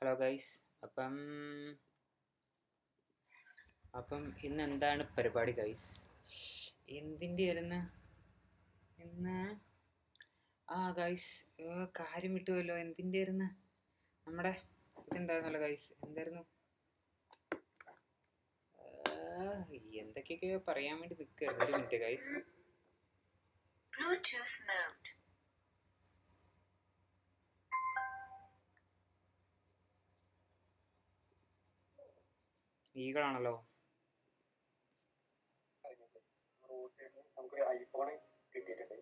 Hello guys. അപ്പം അപ്പം ഇന്ന് എന്താണ് പരിപാടി ഗൈസ്? എന്തിൻ്റെ ആയിരുന്നു ഇന്ന്? ഗൈസ്, കാര്യം വിട്ടുവല്ലോ. എന്തിൻ്റെ ആയിരുന്നു? നമ്മുടെ ഇതുണ്ടായിരുന്നല്ലോ ഗൈസ്. എന്തായിരുന്നു? എന്തൊക്കെയൊക്കെയോ പറയാൻ വേണ്ടി നിൽക്കുകയായിരുന്നു. ഒരു മിനിറ്റ് ഗൈസ്. ഈകളാണല്ലോ. നമുക്ക് ഐഫോൺ കിട്ടിയിട്ടുണ്ട്.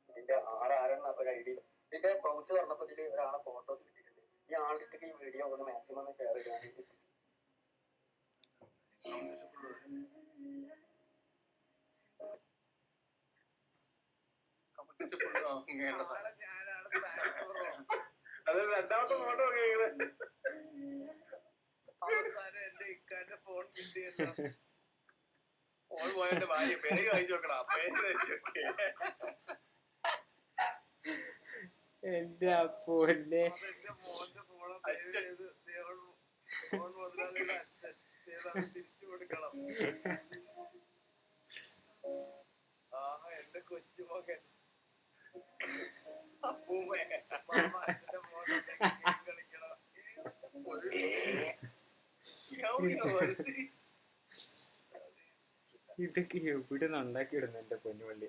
ഇതിന്റെ ആരാണെന്ന ഒരു ഐഡിയ. ഇതിന്റെ പൗച്ച് തുറന്നപ്പോൾ ഇതിൽ ഒരാളെ ഫോട്ടോസ് കിട്ടിയിട്ടുണ്ട്. ഈ ആളുടെ ഈ വീഡിയോ ഒന്ന് മാക്സിമം ഒന്ന് ഷെയർ ചെയ്യാൻ വേണ്ടി. അത് രണ്ടാമത്തെ ഫോട്ടോ കേൾക്കുന്നത് അവസാനം എന്റെ ഇക്കാന്റെ ഫോൺ കിട്ടിയല്ലോ. ഫോൺ പോയതിന്റെ ഭാര്യ പേര് വായിച്ചു നോക്കടാ. പേര് വെച്ച് എന്റെ അപ്പോല്ലേ തിരിച്ചു കൊടുക്കണം. എന്റെ കൊച്ചുമകൻ കളിക്കണം. ഇതൊക്കെ എവിടെ നിന്ന് ഉണ്ടാക്കിയിടുന്നു എൻ്റെ പൊന്നുപള്ളി.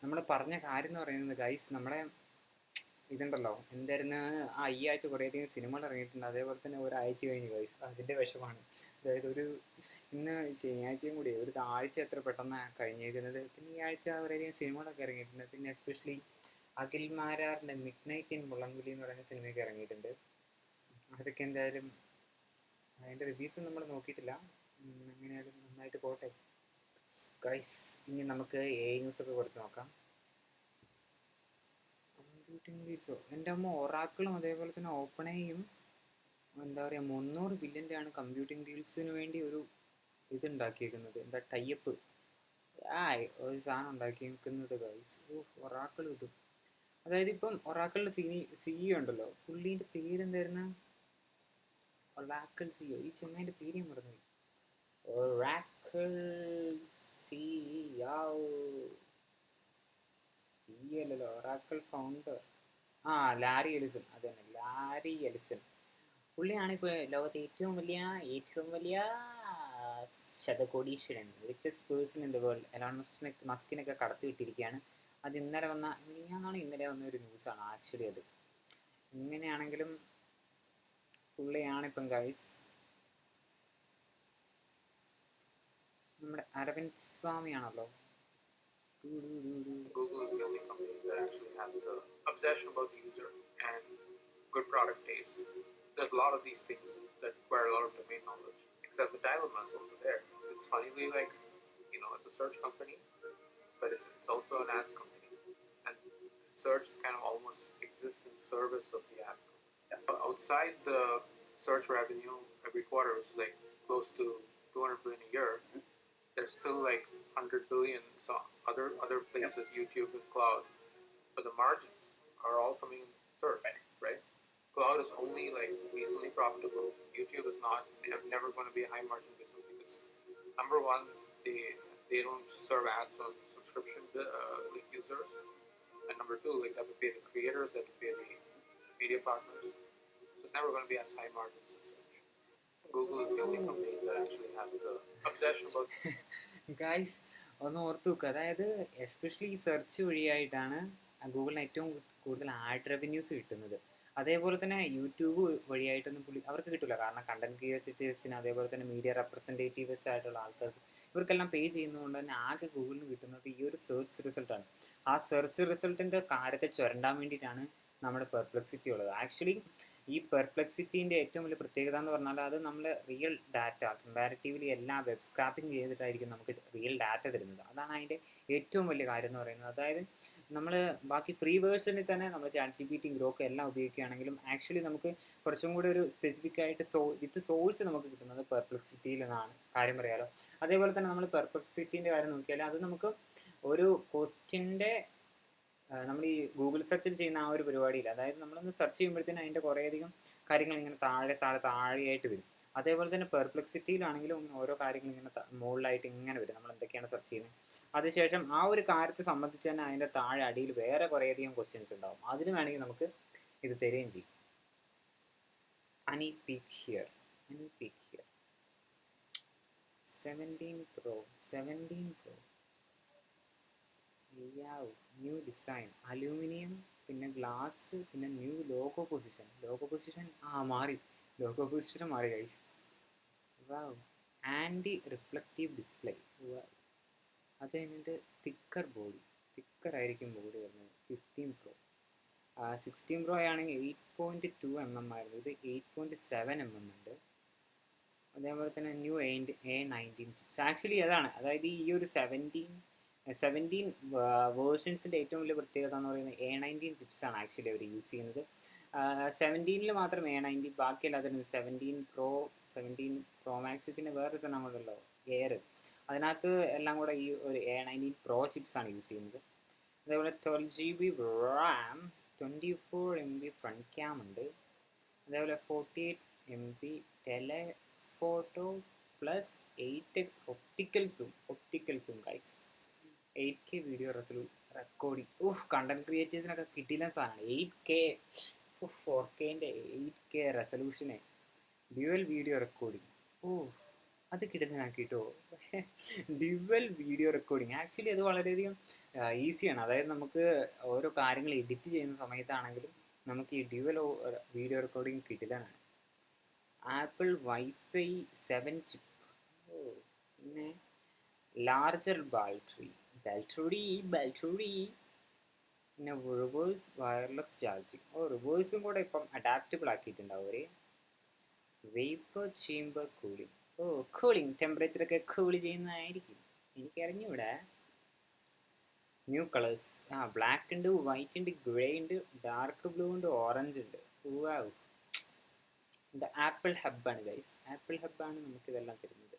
നമ്മൾ പറഞ്ഞ കാര്യം എന്ന് പറയുന്നത് ഗൈസ്, നമ്മുടെ ഇതുണ്ടല്ലോ, എന്തായിരുന്നു, ഈ ആഴ്ച കുറേയധികം സിനിമകൾ ഇറങ്ങിയിട്ടുണ്ട്. അതേപോലെ തന്നെ ഒരാഴ്ച കഴിഞ്ഞ് ഗൈസ്, അതിൻ്റെ വിഷമാണ്. അതായത് ഇന്ന് ശനിയാഴ്ചയും കൂടി ഒരു ആഴ്ച എത്ര പെട്ടെന്നാണ് കഴിഞ്ഞേക്കുന്നത്. പിന്നെ ഈ ആഴ്ച വളരെയധികം സിനിമകളൊക്കെ ഇറങ്ങിയിട്ടുണ്ട്. പിന്നെ എസ്പെഷ്യലി അഖിൽ മാരാറിൻ്റെ മിഡ് നൈറ്റ് ഇൻ മുള്ളംകുഴി എന്ന് പറയുന്ന സിനിമയൊക്കെ ഇറങ്ങിയിട്ടുണ്ട്. അതൊക്കെ എന്തായാലും അതിൻ്റെ റിവ്യൂസും നമ്മൾ നോക്കിയിട്ടില്ല. എങ്ങനെയായാലും നന്നായിട്ട് പോട്ടെ ഗൈസ്. ഇനി നമുക്ക് AI ന്യൂസൊക്കെ കുറച്ച് നോക്കാം. കമ്പ്യൂട്ടിംഗ് ഡീൽസോ, എൻ്റെ അമ്മ, ഒറാക്കിളും അതേപോലെ തന്നെ ഓപ്പണേയും എന്താ പറയുക, 300 ബില്യൻ്റെ ആണ് കമ്പ്യൂട്ടിംഗ് ഡീൽസിന് വേണ്ടി ഒരു ഇതുണ്ടാക്കിയേക്കുന്നത്. എന്താ ടൈപ്പ് ഒരു സാധനം ഉണ്ടാക്കിയിരിക്കുന്നത് ഗൈസ്. ഒറാക്കിൾ ഇത്, അതായത് ഇപ്പം ഒറാക്കിളിൻ്റെ CEO ഉണ്ടല്ലോ, പുള്ളീൻ്റെ പേരെന്തായിരുന്നു? Oracle CEO. ഈ ചെങ്ങായിൻ്റെ പേര് ഞാൻ മറന്നു. ഒറാക്കിൾ CEO അല്ലല്ലോ, ഒറാക്കിൾ ഫൗണ്ടർ ലാരി എലിസൺ. അത് തന്നെ, ലാരി എലിസൺ. പുള്ളിയാണ് ഇപ്പോൾ ലോകത്തെ ഏറ്റവും വലിയ ശതകോടീശ്വരൻ, richest person in the world. Elon മസ്കിനൊക്കെ കടത്തി വിട്ടിരിക്കുകയാണ്. അത് ഇന്നലെ വന്ന ഒരു ന്യൂസാണ് ആക്ച്വലി. അത് ഇങ്ങനെയാണെങ്കിലും പുള്ളിയാണിപ്പം ഗൈസ്. നമ്മുടെ Aravind സ്വാമിയാണല്ലോ. Google is the only company that actually has the obsession about the user and good product taste. There's a lot of these things that require a lot of domain knowledge, except the dilemma is also there. It's funnily like, it's a search company, but it's also an ads company. And search kind of almost exists in service of the ads company. Yeah. So outside the search revenue every quarter, which is like close to 200 billion a year, there's still like 100 billion so other places, YouTube and cloud, but the margins are all coming in search, right? Cloud is only like reasonably profitable. YouTube is not. They're never going to be a high margin business because number one, they don't serve ads on subscription like users, and number two, like they have to pay the creators, they have to pay the media partners, so it's never going to be as high margins as search. Google is the only company that actually has the obsession about guys, ഒന്ന് ഓർത്ത് നോക്കുക. അതായത് especially ഈ search വഴിയായിട്ടാണ് ഗൂഗിളിന് ഏറ്റവും കൂടുതൽ add റെവന്യൂസ് കിട്ടുന്നത്. അതേപോലെ തന്നെ യൂട്യൂബ് വഴിയായിട്ടൊന്നും അവർക്ക് കിട്ടില്ല. കാരണം കണ്ടന്റ് ക്രിയേറ്റേഴ്സിന് അതേപോലെ തന്നെ മീഡിയ റെപ്രസെൻറ്റേറ്റീവ്സ് ആയിട്ടുള്ള ആൾക്കാർക്ക് ഇവർക്കെല്ലാം പേ ചെയ്യുന്നതുകൊണ്ട് തന്നെ ആകെ ഗൂഗിളിന് കിട്ടുന്നത് ഈ ഒരു സെർച്ച് റിസൾട്ടാണ്. ആ സെർച്ച് റിസൾട്ടിൻ്റെ കാര്യത്തെ ചുരണ്ടാൻ വേണ്ടിയിട്ടാണ് നമ്മുടെ പെർപ്ലെക്സിറ്റി ഉള്ളത്. ആക്ച്വലി ഈ പെർപ്ലെക്സിറ്റീൻ്റെ ഏറ്റവും വലിയ പ്രത്യേകത എന്ന് പറഞ്ഞാൽ അത് നമ്മൾ റിയൽ ഡാറ്റ കമ്പാരിറ്റീവ്ലി എല്ലാം വെബ് സ്ക്രാപ്പിംഗ് ചെയ്തിട്ടായിരിക്കും നമുക്ക് റിയൽ ഡാറ്റ തരുന്നത്. അതാണ് അതിൻ്റെ ഏറ്റവും വലിയ കാര്യം എന്ന് പറയുന്നത്. അതായത് നമ്മൾ ബാക്കി ഫ്രീ വേർഷനിൽ തന്നെ നമ്മൾ ChatGPT, ഗ്രോക്ക് എല്ലാം ഉപയോഗിക്കുകയാണെങ്കിലും ആക്ച്വലി നമുക്ക് കുറച്ചും കൂടി ഒരു സ്പെസിഫിക് ആയിട്ട് വിത്ത് സോഴ്സ് നമുക്ക് കിട്ടുന്നത് പെർപ്ലെക്സിറ്റിയിൽ നിന്നാണ്. കാര്യം പറയാലോ. അതേപോലെ തന്നെ നമ്മൾ പെർപ്ലെക്സിറ്റീൻ്റെ കാര്യം നോക്കിയാൽ അത് നമുക്ക് ഒരു ക്വസ്റ്റ്യൻ്റെ നമ്മൾ ഈ ഗൂഗിൾ സെർച്ചിൽ ചെയ്യുന്ന ആ ഒരു പരിപാടിയില്ല. അതായത് നമ്മളൊന്ന് സെർച്ച് ചെയ്യുമ്പോഴത്തേനും അതിൻ്റെ കുറേയധികം കാര്യങ്ങൾ ഇങ്ങനെ താഴെയായിട്ട് വരും. അതേപോലെ തന്നെ പെർപ്ലെക്സിറ്റിയിലാണെങ്കിലും ഓരോ കാര്യങ്ങൾ ഇങ്ങനെ മുകളിലായിട്ട് ഇങ്ങനെ വരും. നമ്മൾ എന്തൊക്കെയാണ് സെർച്ച് ചെയ്യുന്നത്, അതിനുശേഷം ആ ഒരു കാര്യത്തെ സംബന്ധിച്ച് തന്നെ അതിൻ്റെ താഴെ അടിയിൽ വേറെ കുറേയധികം ക്വസ്റ്റ്യൻസ് ഉണ്ടാവും. അതിന് വേണമെങ്കിൽ നമുക്ക് ഇത് തരുകയും ചെയ്യും. Any peak here, 17 Pro, new design, aluminium, പിന്നെ ഗ്ലാസ്, പിന്നെ ന്യൂ ലോഗോ പൊസിഷൻ മാറി, ലോഗോ പൊസിഷൻ മാറി guys. Wow. Anti reflective display. അത് കഴിഞ്ഞിട്ട് തിക്കർ ആയിരിക്കും ബോഡി വരുന്നത്. 15 Pro. 16 Pro ആണെങ്കിൽ 8.2 mm ആയിരുന്നു, ഇത് 8.7 mm ഉണ്ട്. അതേപോലെ തന്നെ ന്യൂ A19 ചിപ്സ്. ആക്ച്വലി അതായത് ഈ ഒരു 17 വേർഷൻസിൻ്റെ ഏറ്റവും വലിയ പ്രത്യേകത എന്ന് പറയുന്നത് A19 ചിപ്സാണ് ആക്ച്വലി അവർ യൂസ് ചെയ്യുന്നത്. 17 മാത്രം A19, ബാക്കിയല്ലാതെ 17 Pro Max, പിന്നെ വേറെ സാധനം കൂടെയല്ലോ എയർ, അതിനകത്ത് എല്ലാം കൂടെ ഈ ഒരു A19 Pro ചിപ്സാണ് യൂസ് ചെയ്യുന്നത്. അതേപോലെ 12 GB RAM, 24 MB front cam ഉണ്ട്. അതേപോലെ 48 MB ടെലഫോട്ടോ പ്ലസ് 8x ഒപ്റ്റിക്കൽസും guys. 8K video recording. Content ക്രിയേറ്റേഴ്സിനൊക്കെ കിട്ടില്ല സാധനമാണ്. 8K 4Kൻ്റെ 8K റെസൊല്യൂഷനെ ഡ്യുവൽ വീഡിയോ റെക്കോർഡിംഗ്. അത് കിട്ടുന്നതാക്കിട്ടോ. ഡ്യുവൽ വീഡിയോ റെക്കോർഡിങ് ആക്ച്വലി അത് വളരെയധികം ഈസിയാണ്. അതായത് നമുക്ക് ഓരോ കാര്യങ്ങൾ എഡിറ്റ് ചെയ്യുന്ന സമയത്താണെങ്കിലും നമുക്ക് ഈ ഡ്യുവൽ വീഡിയോ റെക്കോർഡിങ് കിട്ടില്ലതാണ്. Apple wifi 7 chip. പിന്നെ ലാർജർ ബാറ്ററി. പിന്നെ റിവേഴ്സ് വയർലെസ് ചാർജിങ്. റിവേഴ്സും കൂടെ ഇപ്പം അഡാപ്റ്റബിൾ ആക്കിയിട്ടുണ്ടാവും അവർ. വേപ്പർ ചേംബർ കൂളിംഗ് ടെമ്പറേച്ചറൊക്കെ കൂൾ ചെയ്യുന്നതായിരിക്കും, എനിക്കറിഞ്ഞൂടെ. New colours. ബ്ലാക്ക് ഉണ്ട്, വൈറ്റ് ഉണ്ട്, ഗ്രേ ഉണ്ട്, ഡാർക്ക് ബ്ലൂ ഉണ്ട്, ഓറഞ്ച് ഉണ്ട്. ഇത് ആപ്പിൾ ഹബ്ബാണ് ഗൈസ്. ആപ്പിൾ ഹബ്ബാണ് നമുക്കിതെല്ലാം തരുന്നത്.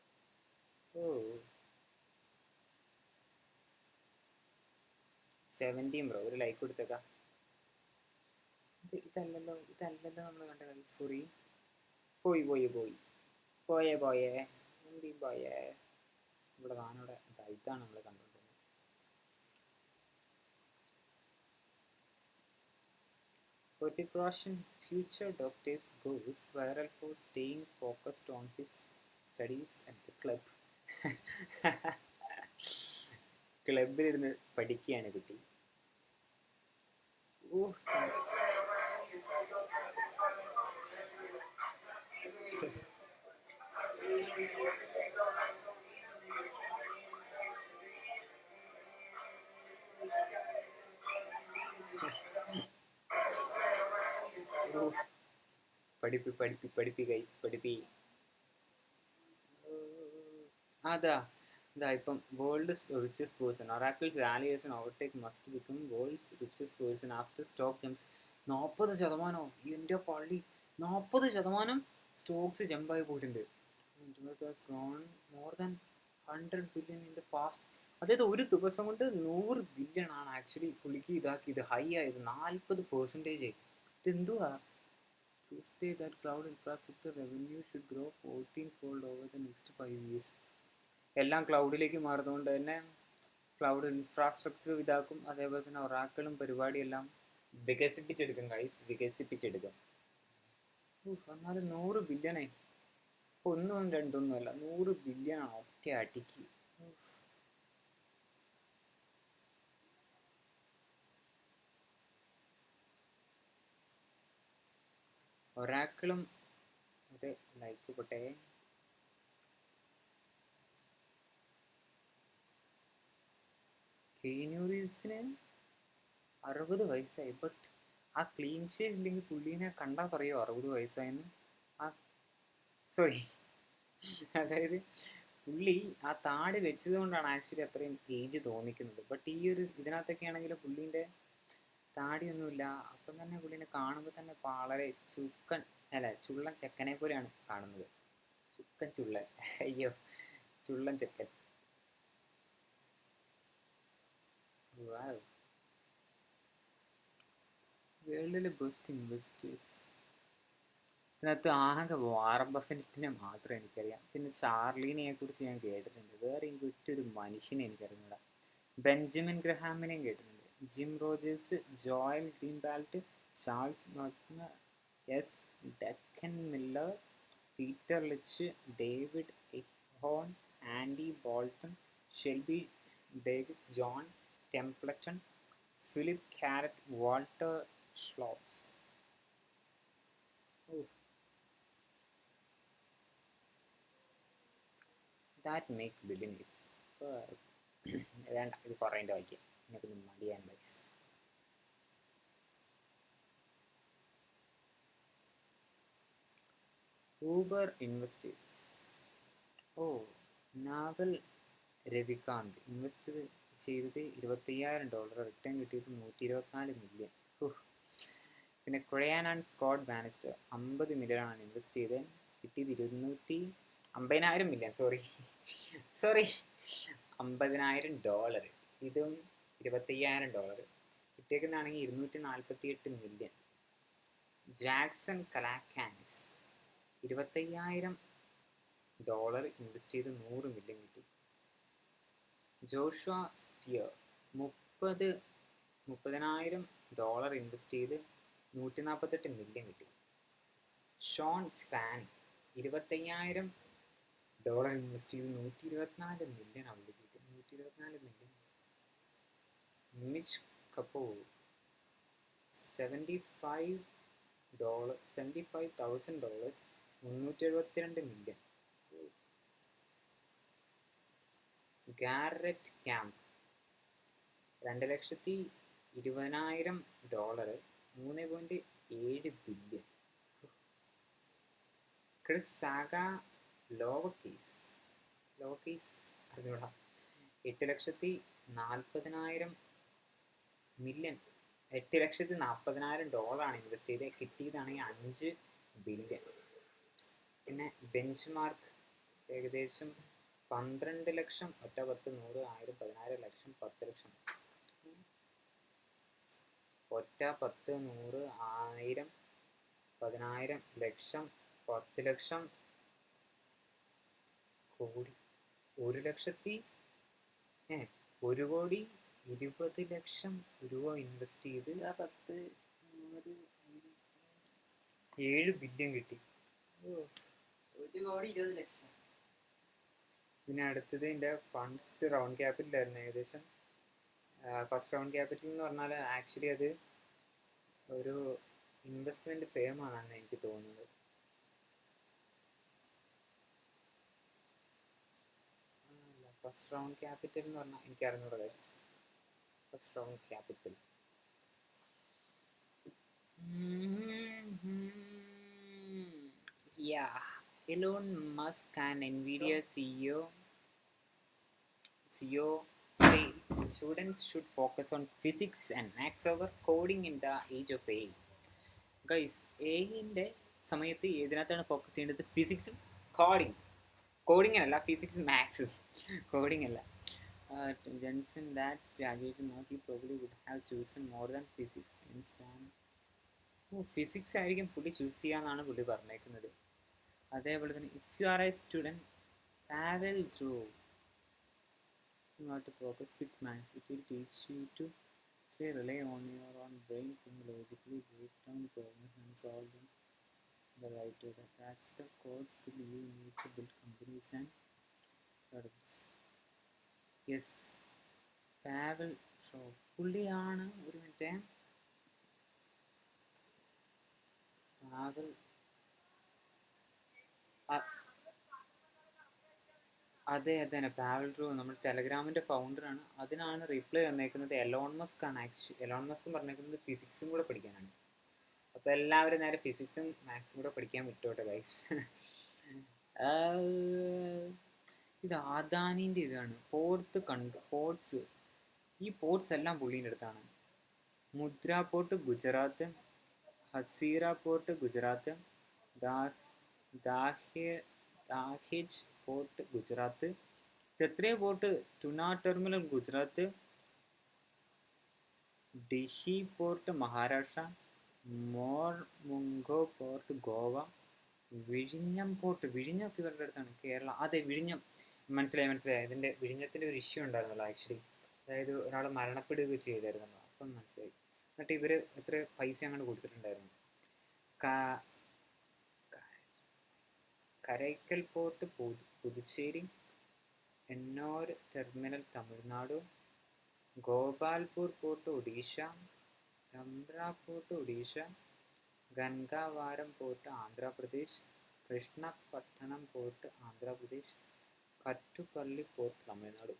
17 Pro ഒരു ലൈക്ക് കൊടുത്തേക്കാം. ഇതല്ലല്ലോ നമ്മൾ കണ്ട ഗൈസ്. സോറി, പോയേ ഇവിടെ വാനോടെ ഇതാണ് നമ്മൾ കണ്ടുകൊണ്ടിരുന്നത്. Hrithik Roshan, future doctor's goes viral for staying focused on his studies at the club. ക്ലബിലിരുന്ന് പഠിക്കുകയാണ് കുട്ടി. പഠിപ്പി ഗൈസ്, പഠിപ്പി. ഇപ്പം world's richest person. Oracle's valuation overtake must become world's richest person after stock jumps. 40%. എൻ്റെ പള്ളി, 40% സ്റ്റോക്സ് ജമ്പായി പോയിട്ടുണ്ട്. More than 100 billion in the past. അതായത് ഒരു ദിവസം കൊണ്ട് 100 ബില്യൺ ആണ് ആക്ച്വലി പുള്ളിക്ക് ഇതാക്കിയത്, ഹൈ ആയത്. 40%. ഇതെന്തുവാ? Tuesday that cloud infrastructure revenue should grow 14-fold over the next 5 years. എല്ലാം ക്ലൗഡിലേക്ക് മാറുന്നതുകൊണ്ട് തന്നെ ക്ലൗഡ് ഇൻഫ്രാസ്ട്രക്ചർ ഇതാക്കും. അതേപോലെ തന്നെ ഒറാക്കിളും പരിപാടിയെല്ലാം വികസിപ്പിച്ചെടുക്കും ഗൈസ്, വികസിപ്പിച്ചെടുക്കും. എന്നാലും 100 ബില്യണേ, ഒന്നും രണ്ടൊന്നുമല്ല, 100 ബില്യണാണ് ഒറ്റ അടിക്ക്. ഒരാക്കിളും ഒരു ലൈക്ക് പോട്ടെ. കീനു റീവ്സിന് 60 വയസ്സായി. ബട്ട് ആ ക്ലീൻ ഷേവ് ഇല്ലെങ്കിൽ പുള്ളീനെ കണ്ടാൽ പറയുമോ 60 വയസ്സായെന്ന്? സോറി, അതായത് പുള്ളി ആ താടി വെച്ചത് കൊണ്ടാണ് ആക്ച്വലി അത്രയും ഏജ് തോന്നിക്കുന്നത്. ബട്ട് ഈ ഒരു ഇതിനകത്തൊക്കെ ആണെങ്കിൽ പുള്ളീൻ്റെ താടിയൊന്നുമില്ല. അപ്പം തന്നെ പുള്ളീനെ കാണുമ്പോൾ തന്നെ വളരെ ചുള്ളൻ ചെക്കനെ പോലെയാണ് കാണുന്നത്. ചുള്ളൻ, അയ്യോ, ചുള്ളൻ ചെക്കൻ. വേൾഡിലെ ബെസ്റ്റ് ഇൻവെസ്റ്റേഴ്സ്. ഇതിനകത്ത് ആകെ വാറൻ ബഫറ്റിനെ മാത്രമേ എനിക്കറിയാം. പിന്നെ ചാർലീനെ കുറിച്ച് ഞാൻ കേട്ടിട്ടുണ്ട്. വേറെ എനിക്ക് ഒറ്റൊരു മനുഷ്യനെ എനിക്കറിഞ്ഞൂടാ. ബെഞ്ചമിൻ ഗ്രഹാമിനെയും കേട്ടിട്ടുണ്ട്. Jim Rogers, Joel Greenblatt, Charles മക്ന, S Druckenmiller, Peter Lynch, David എഹ്ഹോൺ, Andy Bolton, Shelby Davis, John Templeton, Philip Carret, Walter Schloss. That make billionaires. വേണ്ട, ഇത് കുറേൻ്റെ വായിക്കാം. എനിക്കൊന്ന് മടിയാൻ വൈസ്. Uber investors. Naval Ravikant invest ചെയ്തത് $25,000, റിട്ടേൺ കിട്ടിയത് $124 മില്യൺ. പിന്നെ ക്രയാൻ ആൻഡ് സ്കോട്ട് ബാനിസ്റ്റർ $50 മില്യണാണ് ഇൻവെസ്റ്റ് ചെയ്തത്, കിട്ടിയത് $250,000 മില്യൺ. സോറി $50,000. ഇതും $25,000. കിട്ടിയേക്കുന്നതാണെങ്കിൽ $248 മില്യൺ. ജാക്സൺ കലാക്കാൻസ് $25,000 ഇൻവെസ്റ്റ് ചെയ്ത് $100 മില്യൺ കിട്ടി. ജോഷുവ സ്പിയർ $30,000 ഇൻവെസ്റ്റ് ചെയ്ത് $148 മില്യൺ കിട്ടി. ഷോൺ ഫാനി $25,000 ഇൻവെസ്റ്റ് ചെയ്ത് $124 മില്യൺ അവിടെ കിട്ടി. 124 million. Mitch Kapor $75,000 $372 million. Garrett Camp $2,20,000 $3.7 billion. Chris Sacca Lowercase അറിഞ്ഞൂടാ, $8,40,000 മില്യൺ. $8,40,000 ഇൻവെസ്റ്റ് ചെയ്ത്, കിട്ടിയതാണെങ്കിൽ $5 ബില്യൺ. പിന്നെ ബെഞ്ച് മാർക്ക് ഏകദേശം 12 ലക്ഷം, 1, 10, 100, 1000, 16 ലക്ഷം, 10 ലക്ഷം. 1, 10, 100, 1000, 10,000 ലക്ഷം, 10 ലക്ഷം, കോടി, 1,20,00,000 രൂപ ഇൻവെസ്റ്റ് ചെയ്ത് 7 ബില്യൺ കിട്ടി. 1,20,00,000. പിന്നെ അടുത്തത് എൻ്റെ ഫസ്റ്റ് റൗണ്ട് ക്യാപിറ്റൽ ആയിരുന്നു. ഏകദേശം ഫസ്റ്റ് റൗണ്ട് ക്യാപിറ്റൽ എന്ന് പറഞ്ഞാൽ ആക്ച്വലി അത് ഒരു ഇൻവെസ്റ്റ്മെൻറ്റ് ഫേമാണെന്നാണ് എനിക്ക് തോന്നുന്നത്. ഫസ്റ്റ് റൗണ്ട് ക്യാപിറ്റൽ എന്ന് പറഞ്ഞാൽ എനിക്ക് അറിഞ്ഞൂടാ guys. First round capital Elon Musk and Nvidia CEO say students should focus on physics and maths over coding in the age of AI. Guys, AIൻ്റെ സമയത്ത് ഏതിനകത്താണ് ഫോക്കസ് ചെയ്യേണ്ടത്? ഫിസിക്സും കോഡിങ് അല്ല, physics മാത്സും, coding അല്ല. Jensen that's graduated now, he probably would have chosen more than physics. Physics ആയിരിക്കും പുള്ളി choose ചെയ്യാന്നാണ് പുള്ളി പറഞ്ഞേക്കുന്നത്. അതേപോലെ തന്നെ if you are a student parallel to not to focus with maths, it will teach you to rely on your own brain, think logically, break down problems and solve them the right way. That's the core skill you need to build companies and products. Yes, പാവൽ show പുള്ളിയാണ്. ഒരു minute, പാവൽ അതെ തന്നെ, പാവൽ true നമ്മൾ ടെലഗ്രാമിൻ്റെ ഫൗണ്ടറാണ്. അതിനാണ് reply വന്നേക്കുന്നത്. എലോൺ മസ്ക് ആണ്. എലോൺ മസ്ക് പറഞ്ഞേക്കുന്നത് ഫിസിക്സും കൂടെ പഠിക്കാനാണ്. അപ്പോൾ എല്ലാവരും നേരെ ഫിസിക്സും മാത്സും കൂടെ പഠിക്കാൻ വിട്ടോട്ടെ ഗൈസ്. ഇത് അദാനിൻ്റെ ഇതാണ്. പോർട്സ് ഈ പോർട്സ് എല്ലാം പുള്ളീൻ്റെ അടുത്താണ്. Mundra port Gujarat, Hazira port Gujarat, Dahej port Gujarat, Tekra port Tuna terminal Gujarat, Dighi port Maharashtra, Mormugao port Goa, വിഴിഞ്ഞം പോർട്ട്, വിഴിഞ്ഞമൊക്കെ ഇവരുടെ അടുത്താണ്. കേരള, അതെ വിഴിഞ്ഞം, മനസ്സിലായി. ഇതിൻ്റെ വിഴിഞ്ഞത്തിൻ്റെ ഒരു ഇഷ്യൂ ഉണ്ടായിരുന്നല്ലോ ആക്ച്വലി. അതായത് ഒരാൾ മരണപ്പെടുകയൊക്കെ ചെയ്തായിരുന്നല്ലോ, അപ്പം മനസ്സിലായി. എന്നിട്ട് ഇവർ എത്ര പൈസ അങ്ങോട്ട് കൊടുത്തിട്ടുണ്ടായിരുന്നു. Karaikal port Puducherry, Ennore terminal Tamil Nadu, Gopalpur port Odisha, Dhamra port Odisha, Gangavaram port Andhra Pradesh, Krishnapatnam port Andhra Pradesh, Kattupalli port Tamil Nadu.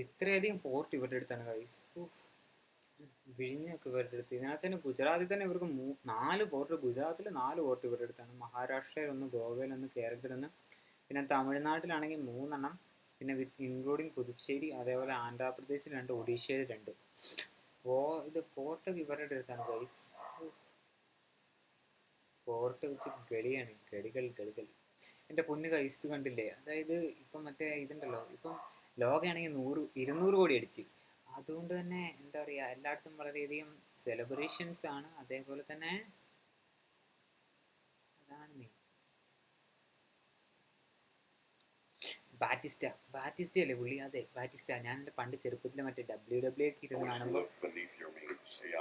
ഇത്രയധികം പോർട്ട് ഇവരുടെ അടുത്താണ് ഗൈസ്. വിഴിഞ്ഞൊക്കെ ഇവരുടെ അടുത്ത്. ഇതിനകത്ത് തന്നെ ഗുജറാത്തിൽ തന്നെ ഇവർക്ക് 4 പോർട്ട്, ഗുജറാത്തിൽ 4 പോർട്ട് ഇവരുടെ അടുത്താണ്. മഹാരാഷ്ട്രയിൽ 1, ഗോവയിൽ 1, കേരളത്തിൽ 1, പിന്നെ തമിഴ്നാട്ടിലാണെങ്കിൽ 3 പിന്നെ ഇൻക്ലൂഡിങ് പുതുച്ചേരി, അതേപോലെ ആന്ധ്രാപ്രദേശിൽ 2, ഒഡീഷയിൽ 2. ഇത് പോർട്ടൊക്കെ ഇവരുടെ അടുത്താണ് ഗൈസ്. പോർട്ട് വെച്ച് ഗളിയാണ്, ഗളികൾ. എൻ്റെ പൊന്ന് ഗൈസ്, ഇത് കണ്ടില്ലേ? അതായത് ഇപ്പം മറ്റേ ഇതുണ്ടല്ലോ, ഇപ്പം ലോകയാണെങ്കിൽ 200 കോടി അടിച്ച്. അതുകൊണ്ട് തന്നെ എന്താ പറയുക, എല്ലായിടത്തും വളരെയധികം സെലിബ്രേഷൻസ് ആണ്. അതേപോലെ തന്നെ അതാണ് മെയിൻ. ബാറ്റിസ്റ്റ അല്ലേ പുള്ളി? അതെ, ബാറ്റിസ്റ്റ. ഞാൻ എൻ്റെ പണ്ട് ചെറുപ്പത്തിൽ മറ്റേ WWE ഒക്കെ ഇരുന്ന് കാണുമ്പോൾ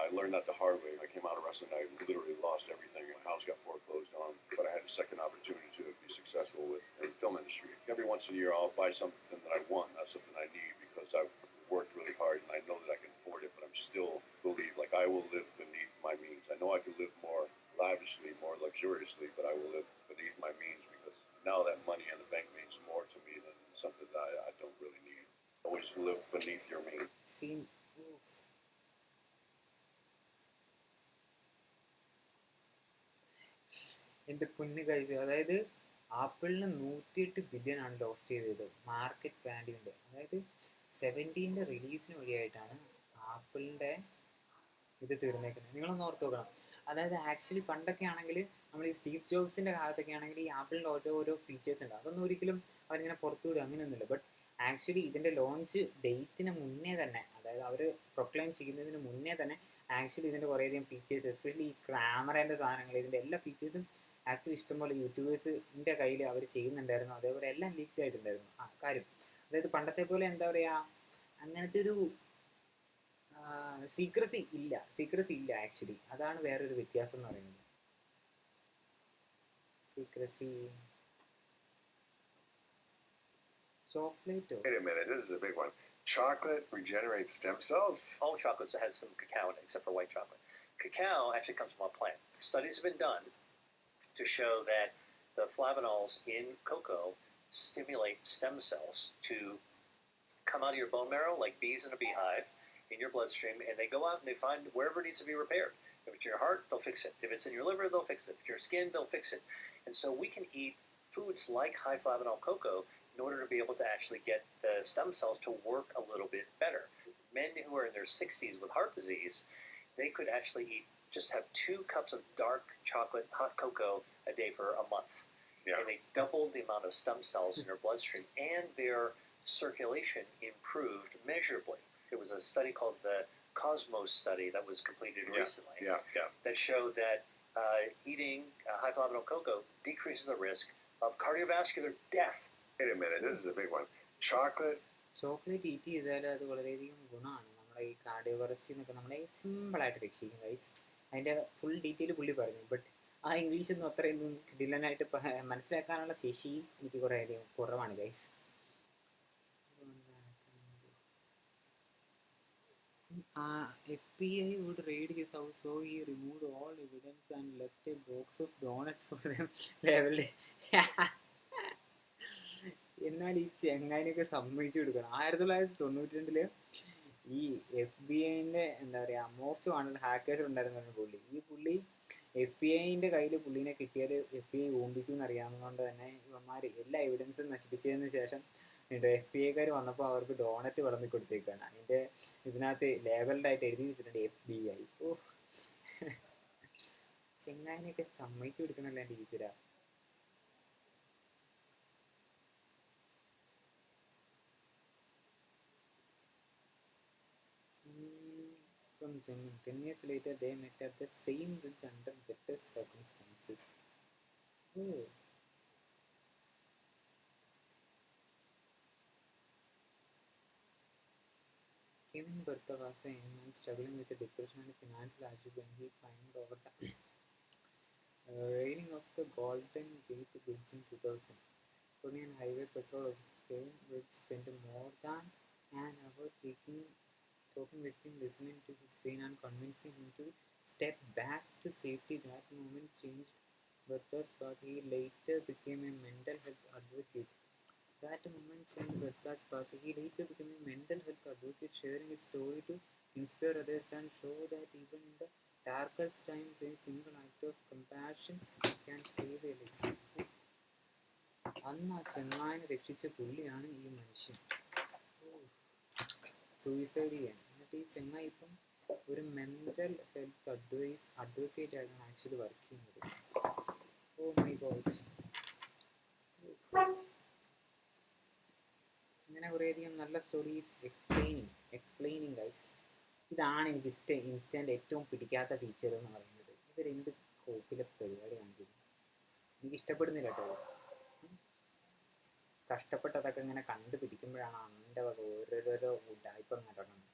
I learned that the hard way. I came out of wrestling, I literally lost everything. My house got foreclosed on, but I had a second opportunity to be successful in the film industry. Every once in a year, I'll buy something that I want, not something I need, because I've worked really hard and I know that I can afford it, but I'm still believe like I will live beneath my means. I know I can live more lavishly, more luxuriously, but I will live beneath my means, because now that money in the bank means more to me than something that I don't really need. Always live beneath your means. എൻ്റെ പൊന്ന് കഴിച്ചു. അതായത് ആപ്പിളിന് 108 billion ആണ് lost ചെയ്തത് market വാല്യൂൻ്റെ. അതായത് 17 റിലീസിന് വഴിയായിട്ടാണ് ആപ്പിളിൻ്റെ ഇത് തീർന്നേക്കുന്നത്. നിങ്ങളൊന്ന് ഓർത്ത് നോക്കണം. അതായത് ആക്ച്വലി പണ്ടൊക്കെ ആണെങ്കിൽ നമ്മൾ ഈ സ്റ്റീവ് ജോബ്സിൻ്റെ കാലത്തൊക്കെ ആണെങ്കിൽ ഈ ആപ്പിളിൻ്റെ ഓരോ ഫീച്ചേഴ്സ് ഉണ്ട്, അതൊന്നും ഒരിക്കലും അവരിങ്ങനെ പുറത്തു വിടുക അങ്ങനെയൊന്നുമില്ല. ബട്ട് ആക്ച്വലി ഇതിൻ്റെ ലോഞ്ച് ഡേറ്റിന് മുന്നേ തന്നെ, അതായത് അവർ പ്രൊക്ലെയിം ചെയ്യുന്നതിന് മുന്നേ തന്നെ ആക്ച്വലി ഇതിൻ്റെ കുറേയധികം ഫീച്ചേഴ്സ്, എസ്പെഷ്യലി ഈ ക്യാമറേൻ്റെ സാധനങ്ങൾ, ഇതിൻ്റെ എല്ലാ ഫീച്ചേഴ്സും ആക്ച്വലി ഇഷ്ടംപോലെ യൂട്യൂബേഴ്സിൻ്റെ കയ്യിൽ അവർ ചെയ്യുന്നുണ്ടായിരുന്നു. അതേപോലെ എല്ലാം ലീക്ഡ് ആയിട്ടുണ്ടായിരുന്നു കാര്യം. അതായത് പണ്ടത്തെ പോലെ എന്താ പറയുക, അങ്ങനത്തെ ഒരു സീക്രസി ഇല്ല ആക്ച്വലി. അതാണ് വേറൊരു വ്യത്യാസം എന്ന് പറയുന്നത്. Secrecy. ചോക്ലേറ്റോ? Wait a minute, this is a big one. Chocolate regenerates stem cells? All chocolates has some cacao in it, except for white chocolate. Cacao actually comes from a plant. Studies have been done to show that the flavonols in cocoa stimulate stem cells to come out of your bone marrow like bees in a beehive in your bloodstream, and they go out and they find wherever it needs to be repaired. If it's in your heart, they'll fix it. If it's in your liver, they'll fix it. If it's your skin, they'll fix it. And so we can eat foods like high flavanol cocoa in order to be able to actually get the stem cells to work a little bit better. Men who are in their 60s with heart disease, they could actually just have 2 cups of dark chocolate hot cocoa a day for a month. Yeah. And they doubled the amount of stem cells in their bloodstream, and their circulation improved measurably. There was a study called the Cosmos study that was completed recently that showed that eating high flavanol cocoa decreases the risk of cardiovascular death. Wait a minute, this is a big one. Chocolate eat ചെയ്താൽ അത് വളരെയധികം ഗുണമാണ്. നമ്മുടെ ഈ കാർഡിയോവറസി എന്നൊക്കെ നമ്മളെ സിമ്പിളായിട്ട് രക്ഷിക്കും ഗൈസ്. അതിൻ്റെ ഫുൾ ഡീറ്റെയിൽ പുള്ളി പറഞ്ഞു. ബട്ട് ആ ഇംഗ്ലീഷൊന്നും അത്രയൊന്നും കിടിലനായിട്ട് മനസ്സിലാക്കാനുള്ള ശേഷി എനിക്ക് കുറേയധികം കുറവാണ് guys. FBI would raid his house, so he removed all evidence and left a box of donuts for them leveled. എന്നാൽ ഈ ചെങ്ങായിനൊക്കെ സമ്മതിച്ചു കൊടുക്കണം. 1992 ഈ FBI-ൻ്റെ എന്താ പറയുക മോസ്റ്റ് വാണ്ടഡ് ഹാക്കേഴ്സ് ഉണ്ടായിരുന്നു പുള്ളി. ഈ പുള്ളി FBI-ൻ്റെ കയ്യിൽ പുള്ളീനെ കിട്ടിയാൽ FBI ഓമ്പിക്കും എന്നറിയാവുന്നതുകൊണ്ട് തന്നെ ഇവന്മാർ എല്ലാ എവിഡൻസും നശിപ്പിച്ചതിന് ശേഷം FBI-കാർ വന്നപ്പോൾ അവർക്ക് ഡോണറ്റ് വിളമ്പി കൊടുത്തേക്കാണ്. അതിൻ്റെ ഇതിനകത്ത് ലേബൽഡായിട്ട് എഴുതി വെച്ചിട്ടുണ്ട് FBI. ഓ, ചെങ്ങായിനൊക്കെ സമ്മതിച്ചു കൊടുക്കണല്ലോ എൻ്റെ ഈശ്വര. from Chennai. 10 years later, they met at the same bridge under better circumstances. Oh. Kevin Bertha was a young man struggling with a depression and financial hardship when he climbed over the railing of the Golden Gate Bridge in 2000. Korean Highway Patrol officer Kevin Bridge spent more than an hour talking with him, listening to his pain and convincing him to step back to safety. That moment changed Bertha's path. He later became a mental health advocate. He later became a mental health advocate, sharing his story to inspire others and show that even in the darkest times, a single act of compassion can save a life. അന്ന് ആ ചെന്നായനെ രക്ഷിച്ച പുള്ളിയാണ് ഈ മനുഷ്യൻ. Suicide ചെയ്യാൻ. എന്നിട്ട് ഈ ചെന്നായി ഇപ്പം ഒരു മെൻ്റൽ ഹെൽത്ത് അഡ്വക്കേറ്റ് ആയിട്ടാണ് ആക്ച്വലി വർക്ക് ചെയ്യുന്നത്. Oh my God. ഇങ്ങനെ കുറേയധികം നല്ല സ്റ്റോറീസ് എക്സ്പ്ലെയിനിങ് ഗൈസ്. ഇതാണ് എനിക്ക് ഇൻസ്റ്റൻ്റെ ഏറ്റവും പിടിക്കാത്ത ഫീച്ചർ എന്ന് പറയുന്നത്. ഇവരെന്ത് കോപ്പിലെ പരിപാടി കാണിക്കുന്നു, എനിക്ക് ഇഷ്ടപ്പെടുന്നില്ല കേട്ടോ. കഷ്ടപ്പെട്ടതൊക്കെ ഇങ്ങനെ കണ്ടുപിടിക്കുമ്പോഴാണ് അൻ്റെ വക ഓരോരോ ഉഡായിപ്പം നടക്കുന്നത്.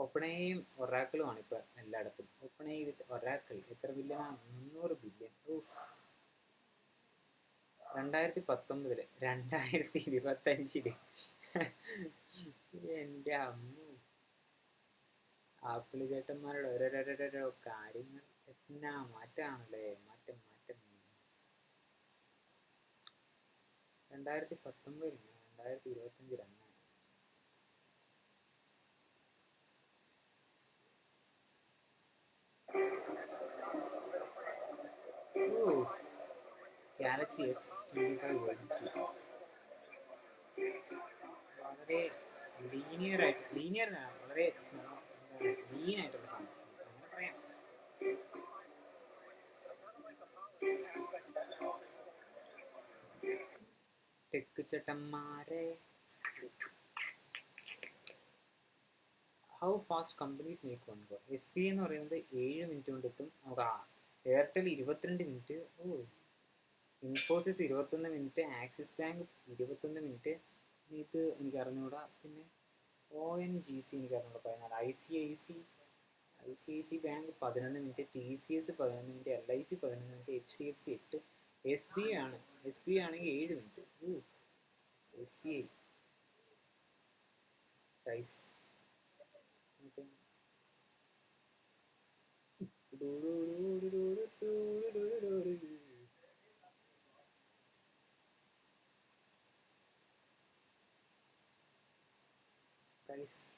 ഒപ്പണയും ഒറാക്കിളുമാണ് ഇപ്പം എല്ലായിടത്തും. ഒപ്പണൈ വിത്ത് ഒറാക്കിൾ എത്ര ബില്യനാണ്? 300 ബില്യൺ. 2019 2025 എൻ്റെ അമ്മ. ആപ്പിള് ചേട്ടന്മാരുടെ ഓരോരോരോ കാര്യങ്ങൾ എന്നാ മാറ്റാണല്ലേ. മാറ്റം 2019 2025 അങ്ങനെ. ഗാലക്സി S25 വേർഡ്സ് വളരെ ലീനിയർ വളരെ ലീനായിട്ടുള്ള സാധനം അങ്ങനെ പറയാം. തെക്ക് ചേട്ടന്മാരെ. How fast companies make one call. SBI എന്ന് പറയുന്നത് 7 മിനിറ്റ് കൊണ്ട് എത്തും. നമുക്ക് Airtel 22 minute. Infosys 21 minute. Axis bank 21 minute. ഇത് എനിക്ക് അറിഞ്ഞുകൂടാ. പിന്നെ ONGC എനിക്ക് അറിഞ്ഞുകൂടാ 14. ICICI bank 11 minute. TCS 11 minute. LIC 11 minute. HDFC 8. SBI ആണെങ്കിൽ 7 മിനിറ്റ്. SBI guys.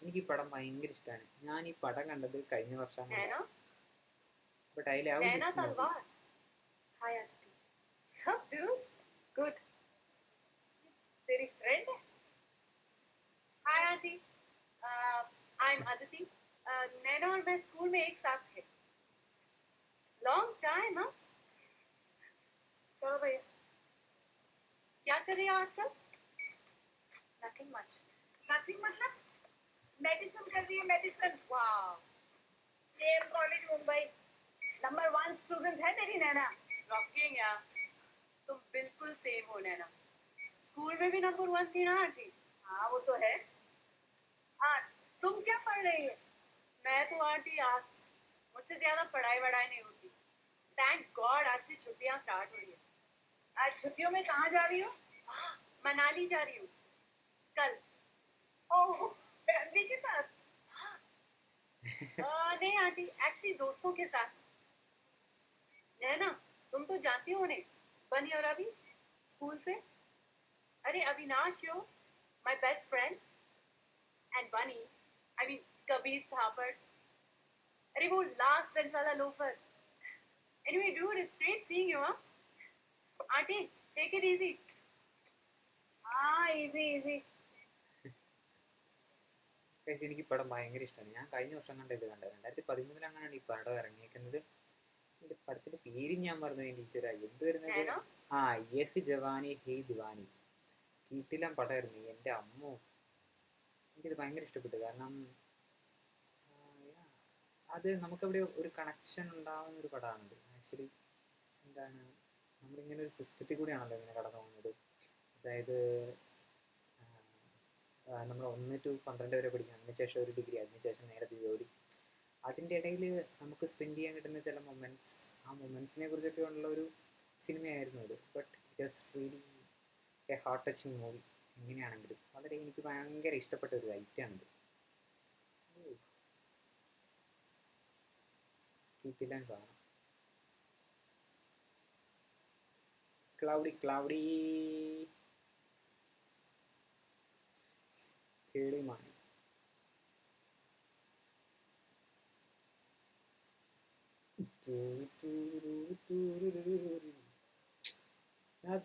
എനിക്ക് ഈ പടം ഭയങ്കര ഇഷ്ടമാണ്. ഞാൻ ഈ പടം കണ്ടത് കഴിഞ്ഞ വർഷമാണ്. But I love this movie. Hi Aditi. Sup dude? Good. तेरी friend है? Hi Aditi. I'm Aditi. नैना और मैं स्कूल में एक साथ थे. Long time, huh? चलो भैया. क्या कर रही हो आजकल? Nothing much. Nothing मतलब? मेडिसिन कर रही है. Medicine. Wow. Same college Mumbai. Number 1 student है मेरी नैना. रॉकिंग यार. तुम बिल्कुल सेम हो नैना. स्कूल में भी नंबर 1 थी ना आंटी. हाँ वो तो है. तुम क्या पढ़ रही है? मैं तो आंटी आर्ट्स. मुझसे ज्यादा पढ़ाई नहीं होती. थैंक गॉड आज से छुट्टियां स्टार्ट हो रही है. आज छुट्टियों में कहाँ जा रही हो? मनाली जा रही हूँ कल. ओह फैमिली के साथ? नहीं आंटी एक्चुअली दोस्तों के साथ. नैना तुम तो जानती हो उन्हें, बनी और अभी स्कूल से. अरे Avinash yo my best friend and Bunny I mean Kabir Thapar. अरे वो लास्ट बेंच वाला loafer. Anyway dude it's great seeing you. Aunty take it easy. हाँ इजी. എനിക്ക് പടം ഭയങ്കര ഇഷ്ടമാണ്. ഞാൻ കഴിഞ്ഞ വർഷം ഇത് കണ്ടത് 2013 അങ്ങനെയാണ് ഈ പടം ഇറങ്ങിയേക്കുന്നത്. ഇതിന്റെ പടത്തിന്റെ പേര് ഞാൻ പറഞ്ഞു ടീച്ചറാ. എന്ത് വരുന്നത്? യഹ് ജവാനി ഹേ ദിവാനി. വീട്ടിലാൻ പടമായിരുന്നു എൻ്റെ അമ്മോ. എനിക്കത് ഭയങ്കര ഇഷ്ടപ്പെട്ടു. കാരണം yeah, അത് നമുക്കവിടെ ഒരു കണക്ഷൻ ഉണ്ടാകുന്ന ഒരു പടമാണിത് ആക്ച്വലി. എന്താണ്, നമ്മളിങ്ങനെ ഒരു സിസ്റ്റത്തിൽ കൂടിയാണല്ലോ ഇങ്ങനെ കടന്നു പോകുന്നത്. അതായത് നമ്മൾ 1 to 12 വരെ പഠിക്കും, അതിനുശേഷം ഒരു ഡിഗ്രി, അതിനുശേഷം നേരെ ജോലി. അതിൻ്റെ ഇടയിൽ നമുക്ക് സ്പെൻഡ് ചെയ്യാൻ കിട്ടുന്ന ചില മൊമെൻറ്റ്സ്, ആ മൊമെൻറ്റ്സിനെ കുറിച്ചൊക്കെ ഉള്ള ഒരു സിനിമയായിരുന്നു അത്. But it was really A heart touching movie. എങ്ങനെയാണെങ്കിലും വളരെ എനിക്ക് ഭയങ്കര ഇഷ്ടപ്പെട്ട ഒരു ഐറ്റാണിത്. കീപ്പില്ലാൻ സാധനം. ക്ലൗഡി കേളിമാണ്.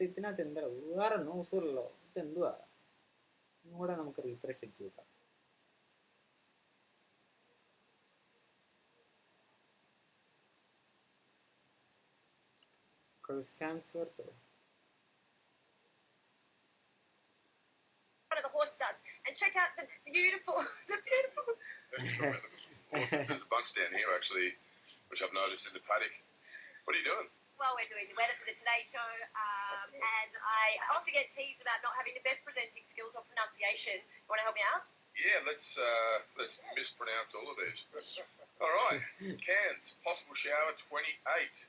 ഇതിനകത്ത് എന്താ വേറെ ന്യൂസുള്ളോ? ഇതെന്തുവാ? ഇങ്ങോടെ നമുക്ക് റീഫ്രഷ് അടിച്ചു നോക്കാം. ക്രിസ്യാംസ്വർത്തോ One of the horse studs and check out the beautiful. There's a bunch down here actually, which I've noticed in the paddock. What are you doing? Well, we're doing the weather for the Today Show, and I often get teased about not having the best presenting skills or pronunciation. You want to help me out? Yeah, let's mispronounce all of these. All right, Cairns, possible shower 28.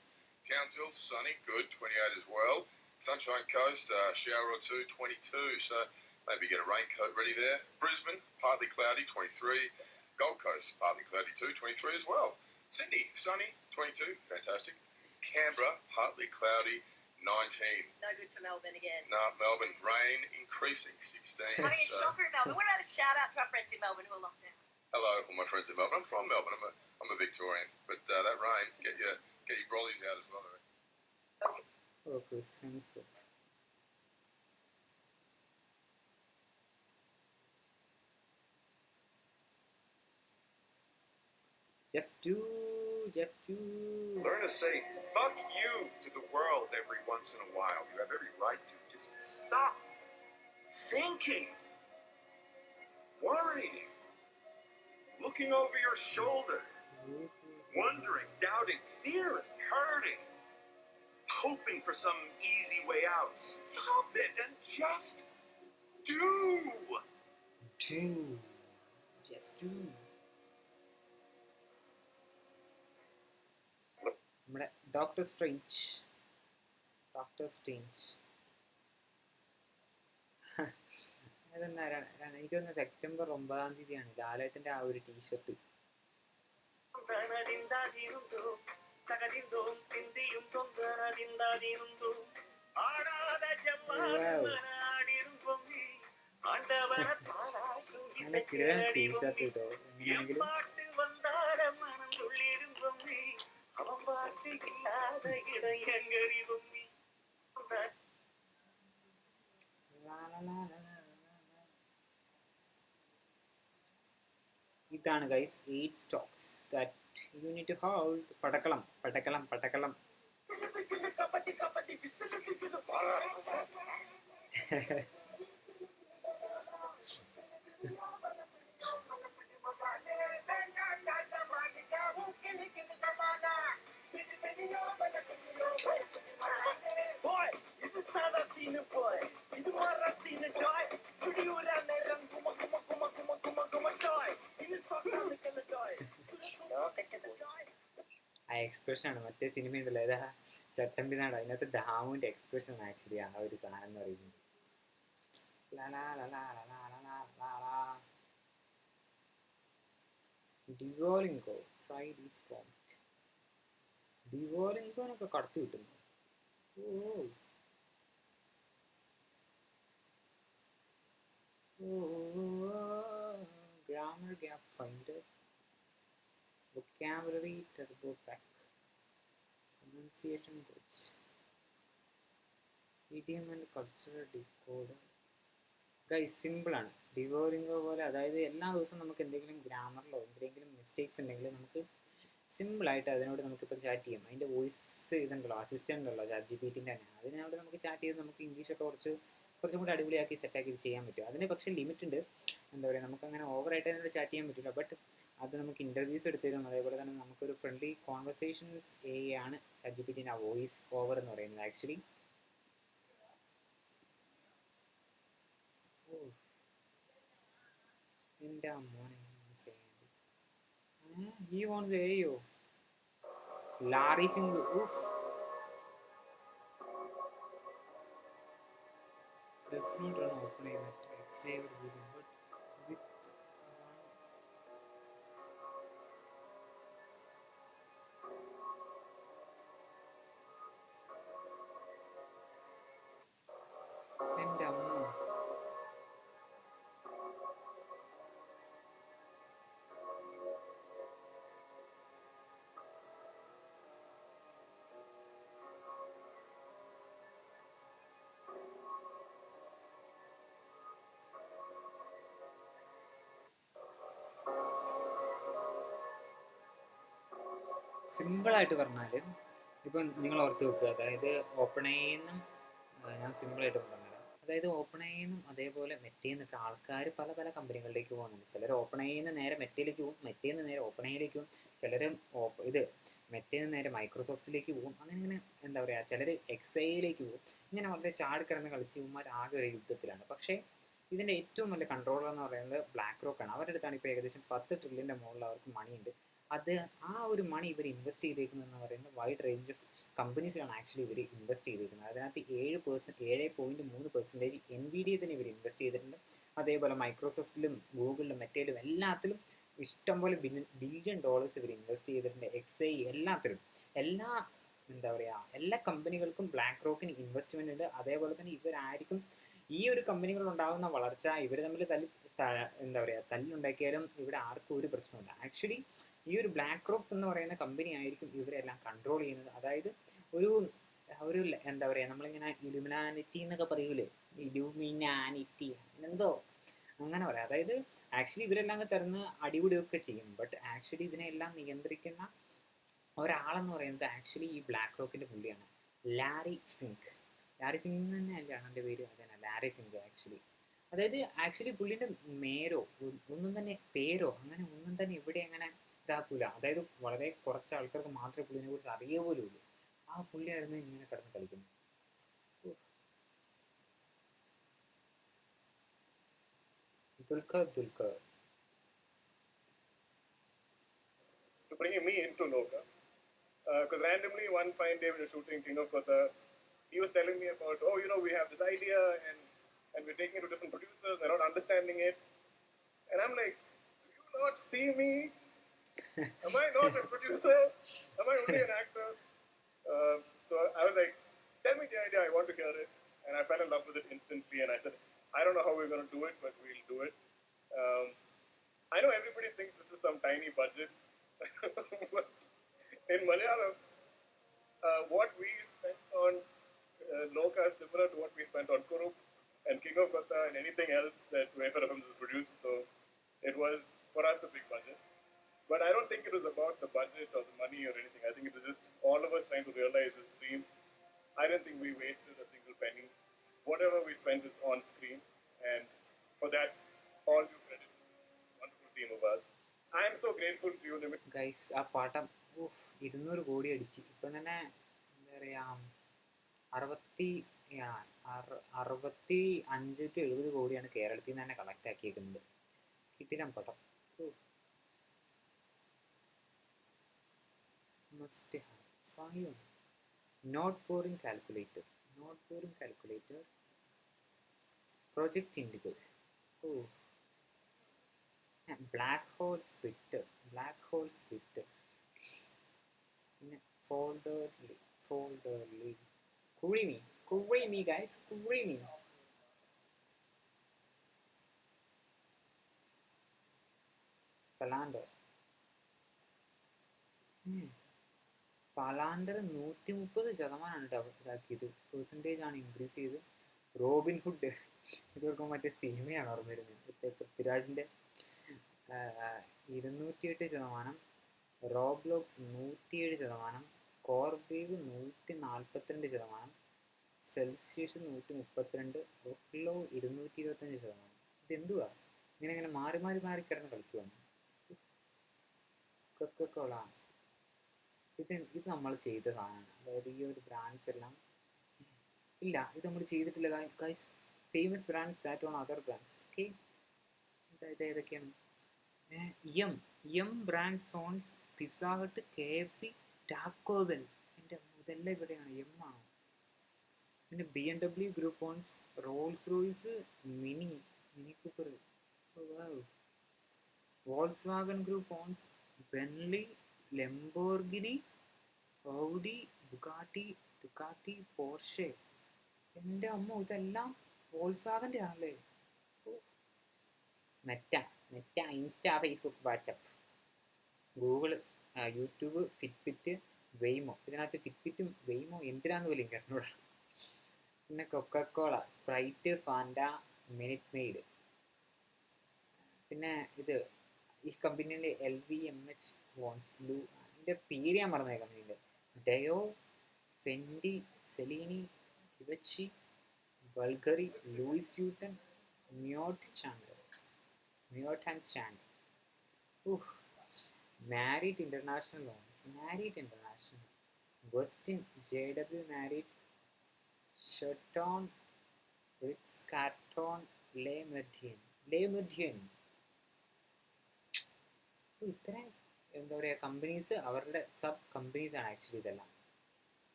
Townsville, sunny, good, 28 as well. Sunshine Coast, shower or two, 22. So maybe get a raincoat ready there. Brisbane, partly cloudy, 23. Gold Coast, partly cloudy too, 23 as well. Sydney, sunny, 22, fantastic. Canberra, partly cloudy, 19. No good for Melbourne again. No, Melbourne, rain increasing, 16. Having a shocker in Melbourne. What about a shout out to our friends in Melbourne who are locked down? Hello, all my friends in Melbourne. I'm from Melbourne. I'm a Victorian, but that rain get your brollies out as well. I reckon. Oh, ക്രിസ്യാംസ്വർത്ത്. Just do. Learn to say fuck you to the world every once in a while. You have every right to. Just stop thinking, worrying, looking over your shoulder, wondering, doubting, fearing, hurting, hoping for some easy way out. Stop it and just do. Just do. നമ്മുടെ doctor strange അതെന്നാ എനിക്ക് തോന്നുന്നു September 9-ാം തീയതിയാണ് ലാലേട്ടൻ്റെ ആ ഒരു T shirt. അങ്ങനെ കിടന്ന ടീഷർട്ട് കിട്ടോ എങ്ങനെയാണെങ്കിലും. ഇതാണ് guys 8 stocks that you need to hold. Padakkalam. ആ എക്സ്പ്രഷൻ ആണ് മറ്റേ സിനിമ ഉണ്ടല്ലോ, ഏതാ ചട്ടമ്പിനാട്, അതിനകത്ത് ദാമുവിന്റെ എക്സ്പ്രഷൻ ആണ് ആക്ച്വലി ആ ഒരു സാധനം എന്ന് പറയുന്നത്. ഡിവോലിങ്കോ ട്രൈ ദീസ് പ്രോംപ്റ്റ്. ഡിവോലിങ്കോനൊക്കെ കടത്തി കിട്ടുന്നു. Grammar gap finder, vocabulary turbo pack, pronunciation coach, idiom and cultural decoder. Guys സിമ്പിളാണ് ഡിവോലിങ്കോ പോലെ. അതായത് എല്ലാ ദിവസവും നമുക്ക് എന്തെങ്കിലും ഗ്രാമറിലോ എന്തെങ്കിലും മിസ്റ്റേക്സ് ഉണ്ടെങ്കിൽ നമുക്ക് സിമ്പിളായിട്ട് അതിനോട് നമുക്കിപ്പോൾ ചാറ്റ് ചെയ്യാം. അതിൻ്റെ വോയിസ് ഇതുണ്ടല്ലോ, അസിസ്റ്റൻ്റ് ഉണ്ടല്ലോ ChatGPT തന്നെ, അതിനോട് നമുക്ക് ചാറ്റ് ചെയ്ത് നമുക്ക് ഇംഗ്ലീഷൊക്കെ കുറച്ചും കൂടി അടിപൊളിയാക്കി സെറ്റാക്കി ചെയ്യാൻ പറ്റും. അതിന് പക്ഷേ ലിമിറ്റ് ഉണ്ട്. എന്താ പറയുക, നമുക്കങ്ങനെ ഓവറായിട്ട് അതിനോട് ചാറ്റ് ചെയ്യാൻ പറ്റില്ല. ബട്ട് അത് നമുക്ക് ഇൻ്റർവ്യൂസ് എടുത്ത് തരും. അതേപോലെ തന്നെ നമുക്കൊരു ഫ്രണ്ട്ലി കോൺവെർസേഷൻസ് ആണ് ChatGPTൻ്റെ ആ വോയിസ് ഓവർ എന്ന് പറയുന്നത് ആക്ച്വലി. എൻ്റെ മോനെ he wants to hear you. Larry Finger, oof. Does not run open at Xavier William, but with and സിമ്പിളായിട്ട് പറഞ്ഞാൽ ഇപ്പം നിങ്ങൾ ഓർത്ത് വെക്കുക, അതായത് ഓപ്പണേന്നും ഞാൻ സിമ്പിളായിട്ട് പറഞ്ഞുതരാം. അതായത് ഓപ്പണേന്നും അതേപോലെ മെറ്റേന്നൊക്കെ ആൾക്കാർ പല പല കമ്പനികളിലേക്ക് പോകുന്നുണ്ട്. ചിലർ ഓപ്പണേന്ന് നേരെ മെറ്റയിലേക്ക് പോകും, മെറ്റേന്ന് നേരെ ഓപ്പണേയിലേക്ക് പോകും, ചിലർ മെറ്റേന്ന് നേരെ മൈക്രോസോഫ്റ്റിലേക്ക് പോകും. അങ്ങനെ എന്താ പറയുക, ചിലർ XAയിലേക്ക് പോകും. ഇങ്ങനെ വളരെ ചാടിക്കിടന്ന് കളിച്ച് ഇവന്മാർ ആകെ ഒരു യുദ്ധത്തിലാണ്. പക്ഷേ ഇതിൻ്റെ ഏറ്റവും വലിയ കൺട്രോളർ എന്ന് പറയുന്നത് ബ്ലാക്ക് റോക്കാണ്. അവരുടെ അടുത്താണ് ഇപ്പോൾ ഏകദേശം 10 ട്രില്യൻ്റെ മുകളിൽ അവർക്ക് മണിയുണ്ട്. അത് ആ ഒരു മണി ഇവർ ഇൻവെസ്റ്റ് ചെയ്തേക്കുന്നതെന്ന് പറയുന്നത് വൈഡ് റേഞ്ച് ഓഫ് കമ്പനീസിലാണ് ആക്ച്വലി ഇവർ ഇൻവെസ്റ്റ് ചെയ്തേക്കുന്നത്. അതിനകത്ത് 7.3% NVIDIA തന്നെ ഇവർ ഇൻവെസ്റ്റ് ചെയ്തിട്ടുണ്ട്. അതേപോലെ മൈക്രോസോഫ്റ്റിലും ഗൂഗിളിലും മെറ്റയിലും എല്ലാത്തിലും ഇഷ്ടംപോലെ ബില്യൺ ഡോളേഴ്സ് ഇവർ ഇൻവെസ്റ്റ് ചെയ്തിട്ടുണ്ട്. XAI എല്ലാത്തിലും എന്താ പറയുക, എല്ലാ കമ്പനികൾക്കും ബ്ലാക്ക് റോക്കിന് ഇൻവെസ്റ്റ്മെൻ്റ് ഉണ്ട്. അതേപോലെ തന്നെ ഇവരായിരിക്കും ഈ ഒരു കമ്പനികളുണ്ടാകുന്ന വളർച്ച, ഇവർ തമ്മിൽ എന്താ പറയുക തല്ലുണ്ടാക്കിയാലും ഇവിടെ ആർക്കും ഒരു പ്രശ്നമില്ല. ആക്ച്വലി ഈ ഒരു ബ്ലാക്ക് റോക്ക് എന്ന് പറയുന്ന കമ്പനി ആയിരിക്കും ഇവരെല്ലാം കൺട്രോൾ ചെയ്യുന്നത്. അതായത് ഒരു എന്താ പറയുക, നമ്മളിങ്ങനെ ഇലുമിനാനിറ്റി എന്നൊക്കെ പറയൂലേ, ഇലുമിനാനിറ്റി എന്തോ അങ്ങനെ പറയാം. അതായത് ആക്ച്വലി ഇവരെല്ലാം തരുന്ന അടിപിടിയൊക്കെ ചെയ്യും. ബട്ട് ആക്ച്വലി ഇതിനെല്ലാം നിയന്ത്രിക്കുന്ന ഒരാളെന്ന് പറയുന്നത് ആക്ച്വലി ഈ ബ്ലാക്ക് റോക്കിൻ്റെ പുള്ളിയാണ്, ലാരി ഫിങ്ക് തന്നെ അല്ലേ എൻ്റെ പേര്? അതന്നെ, ലാരി ഫിങ്ക് ആക്ച്വലി. അതായത് ആക്ച്വലി പുള്ളിൻ്റെ ഒന്നും തന്നെ പേരോ അങ്ങനെ ഒന്നും തന്നെ ഇവിടെ അങ്ങനെ ഇതാക്കൂല. അതായത് വളരെ കുറച്ച് ആൾക്കാർക്ക് മാത്രമേ പുള്ളിനെ കുറിച്ച് അറിയ പോലും ഉള്ളൂ. ആ പുള്ളിയായിരുന്നു ഇങ്ങനെ കിടന്ന് കളിക്കുന്നത്. Dulquer To bring me into Loka, because randomly one fine day we were shooting King of Kotha, he was telling me about, we have this idea and we're taking it to different producers, they're not understanding it. And I'm like, do you not see me? Am I not a producer? Am I only an actor? So I was like, tell me the idea, I want to hear it. And I fell in love with it instantly, and I said, I don't know how we're going to do it, but we'll do it. I know everybody thinks this is some tiny budget, but in Malayalam, what we spent on Loka is similar to what we spent on Kurup and King of Kotha and anything else that Wayfarer Films has produced. So it was, for us, a big budget. But I don't think it was about the budget or the money or anything. I think it was just all of us trying to realize this dream. I don't think we wasted a single penny. Whatever we spent is on screen, and for that, all due credit. Wonderful team of us. I am so grateful to you, Nimit. Guys, ആ പാട്ടം 200 കോടി അടിച്ച് ഇപ്പം തന്നെ എന്താ പറയുക 65-70 കോടിയാണ് കേരളത്തിൽ നിന്ന് തന്നെ കളക്ട് ആക്കിയേക്കുന്നത്. കിട്ടില്ല പടം. Must have five not boring calculator project Indigo. Black hole splitter പിന്നെ ഫോൾഡർലി creamy guys, creamy. പലാൻഡർ 130% ഇതാക്കിയത്, പെർസെൻറ്റേജ് ആണ് ഇൻക്രീസ് ചെയ്ത്. റോബിൻ ഹുഡ് ഇതൊക്കെ മറ്റേ സിനിമയാണ് ഓർമ്മ വരുന്നത്, പൃഥ്വിരാജിൻ്റെ. 208%. Roblox 107%, CoreWeave 142%, Celsius 132, Oklo 225%. ഇതെന്തുവാ ഇങ്ങനെ മാറി മാറി മാറി കിടന്ന് കളിക്കുവാണ്. കൊക്കക്കോള ഇത് നമ്മൾ ചെയ്ത സാധനമാണ്. അതായത് ഈ ഒരു ബ്രാൻഡ്സ് എല്ലാം ഇല്ല, ഇത് നമ്മൾ ചെയ്തിട്ടില്ല guys. Famous brands that own other brands. Okay, ഇത് ഏതൊക്കെയാണ്? Yum brands owns pizza hut, KFC, Taco Bell. എൻ്റെ ഇതെല്ലാം ഇവിടെയാണ്, എം ആണ്. പിന്നെ BMW group owns Rolls Royce, Mini Cooper. Volkswagen group owns Bentley, Lamborghini, Audi, Ducati, Porsche. എൻ്റെ അമ്മ, ഇതെല്ലാം വോൾസ്വാഗൻ്റെ ആണല്ലേ. Meta, Insta, Facebook, WhatsApp, Google, YouTube, Fitbit, Waymo. ഇതിനകത്ത് ഫിറ്റ്ബിറ്റും വെയ്മോ എന്തിനാന്ന് പോലും എനിക്ക് അറിഞ്ഞൂടാ. പിന്നെ Coca Cola, Sprite, Fanta, Minute Maid. പിന്നെ ഇത് ഈ കമ്പനീൻ്റെ LVMH വോൺസ് ബ്ലൂ. അതിൻ്റെ പേര് ഞാൻ പറഞ്ഞ കമ്പനീൻ്റെ ഡയോ, ഫെൻഡി, സെലീനി, ഇവച്ചി, Bulgari, Louis Vuitton, Moët and Chandon. Marriott International owns, Westin, JW Marriott, Sheraton, Ritz Carlton, Le Meridien. ഇത്രയും എന്താ പറയുക കമ്പനീസ്, അവരുടെ സബ് കമ്പനീസ് ആണ് ആക്ച്വലി ഇതെല്ലാം.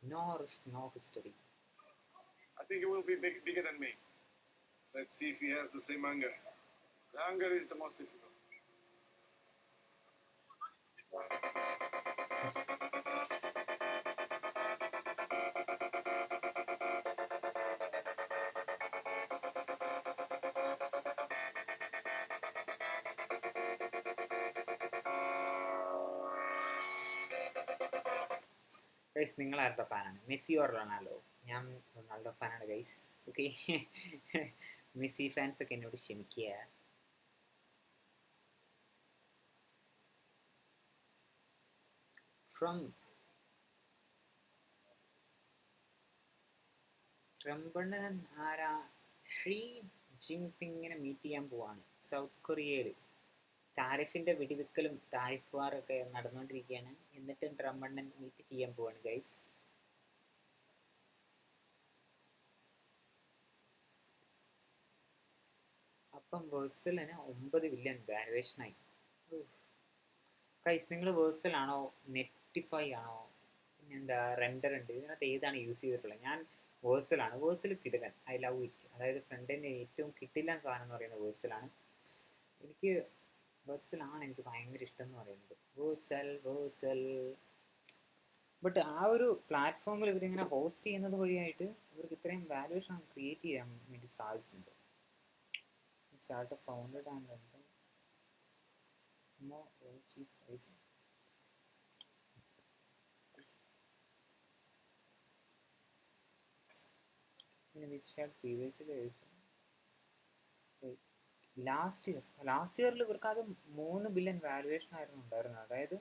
No risk, no history. I think he will be bigger than me. Let's see if he has the same hunger. The hunger is the most difficult. Guys, നിങ്ങൾ ആരുടെ ഫാനാണ്? Messi or Ronaldo? ഞാൻ Ronaldo ഫാനാണ് guys. Okay, Messi fans ഒക്കെ എന്നോട് ക്ഷമിക്കുക. ട്രംപണ്ണൻ ആരാ? She ജിൻപിങ്ങിനെ meet ചെയ്യാൻ പോവാണ് സൗത്ത് കൊറിയയിൽ. താരിഫിന്റെ വെടിവെക്കലും താരിഫ് വാറൊക്കെ നടന്നുകൊണ്ടിരിക്കുകയാണ്. എന്നിട്ടും ട്രംപണ്ണൻ മീറ്റ് ചെയ്യാൻ പോവാണ് ഗൈസ്. അപ്പം വേഴ്സലിന് 9 ബില്യൺ വാലുവേഷനായി. ഗൈസ്, നിങ്ങൾ വേഴ്സലാണോ, നെറ്റിഫൈ ആണോ, പിന്നെന്താ റെൻഡർ ഉണ്ട്, ഇതിനകത്ത് ഏതാണ് യൂസ് ചെയ്തിട്ടുള്ളത്? ഞാൻ വേഴ്സലാണ്. വേഴ്സൽ കിടിലൻ, ഐ ലവ് ഇറ്റ്. അതായത് ഫ്രണ്ടിൻ്റെ ഏറ്റവും കിടിലൻ സാധനം എന്ന് പറയുന്നത് വേഴ്സലാണ്. വേഴ്സലാണ് എനിക്ക് ഭയങ്കര ഇഷ്ടം എന്ന് പറയുന്നത്. വേഴ്സൽ. ബട്ട് ആ ഒരു പ്ലാറ്റ്ഫോമിൽ ഇവരിങ്ങനെ ഹോസ്റ്റ് ചെയ്യുന്നത് വഴിയായിട്ട് ഇവർക്ക് ഇത്രയും വാല്യുവേഷൻ ക്രിയേറ്റ് ചെയ്യാൻ വേണ്ടി സാധിച്ചിട്ടുണ്ട്. സ്റ്റാർട്ട് ഫൗണ്ടഡ് ആൻഡ് ലാസ്റ്റ് ഇയറിൽ ഇവർക്ക് അത് 3 ബില്യൺ വാല്യുവേഷൻ ആയിരുന്നു ഉണ്ടായിരുന്നത്. അതായത്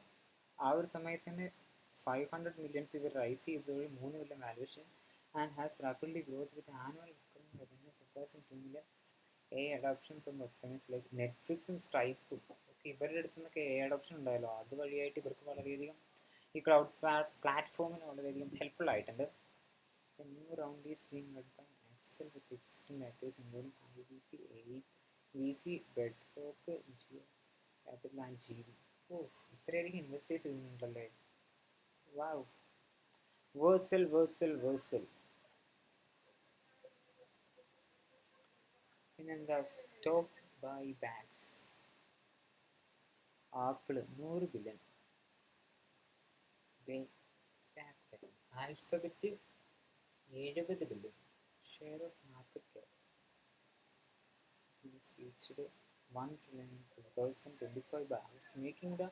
ആ ഒരു സമയത്ത് തന്നെ 500 മില്യൺസ് ഇവർ റൈസ് ചെയ്തത് 3 billion valuation and has rapidly growth with annual revenue surpassing 2 million. Adoption from westerns like നെറ്റ്ഫ്ലിക്സും സ്ട്രൈപ്പും ഒക്കെ ഇവരുടെ അടുത്ത് നിന്നൊക്കെ അഡോപ്ഷൻ ഉണ്ടായല്ലോ. അതുവഴിയായിട്ട് ഇവർക്ക് വളരെയധികം ഈ ക്ലൗഡ് പ്ലാറ്റ്ഫോമിന് വളരെയധികം ഹെൽപ്ഫുൾ ആയിട്ടുണ്ട്. New round is being led by Accel with existing matters including IVP 8, VC, Bedrock, Jio capital and GV. ഇത്രയധികം ഇൻവെസ്റ്റേഴ്സ് ചെയ്യുന്നുണ്ടല്ലേ. വാവ്. വേഴ്സൽ. പിന്നെന്താ, stock buybacks. Apple 100 billion, Alphabet 70 billion, share of market cap reached 1 trillion in 2025 by August, making the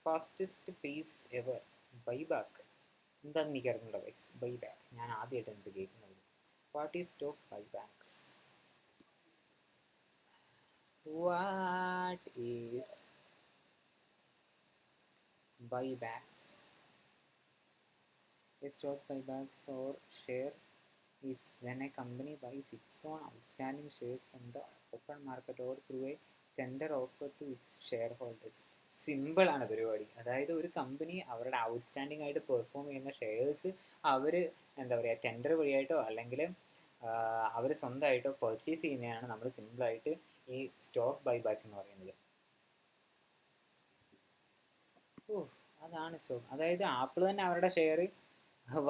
fastest pace ever. Buyback എന്താണെന്ന് എനിക്ക് അറിഞ്ഞൂടാ guys. Buyback ഞാൻ ആദ്യമായിട്ടാണ് ഇത് കേൾക്കുന്നത്. What is stock buybacks? What is buybacks. A stock buybacks or share is when a company buys its own outstanding shares from the open market or through a tender offer to its shareholders. Simple ആണ് പരിപാടി. അതായത് ഒരു company അവരുടെ outstanding ആയിട്ട് perform ചെയ്യുന്ന shares അവർ എന്താ പറയുക tender വഴിയായിട്ടോ അല്ലെങ്കിൽ അവർ സ്വന്തമായിട്ടോ പർച്ചേസ് ചെയ്യുന്നതാണ് നമ്മൾ സിമ്പിളായിട്ട് ഈ സ്റ്റോക്ക് ബൈബാക്ക് എന്ന് പറയുന്നത്. ഓ അതാണ് സ്റ്റോക്ക്. അതായത് ആപ്പിൾ തന്നെ അവരുടെ ഷെയർ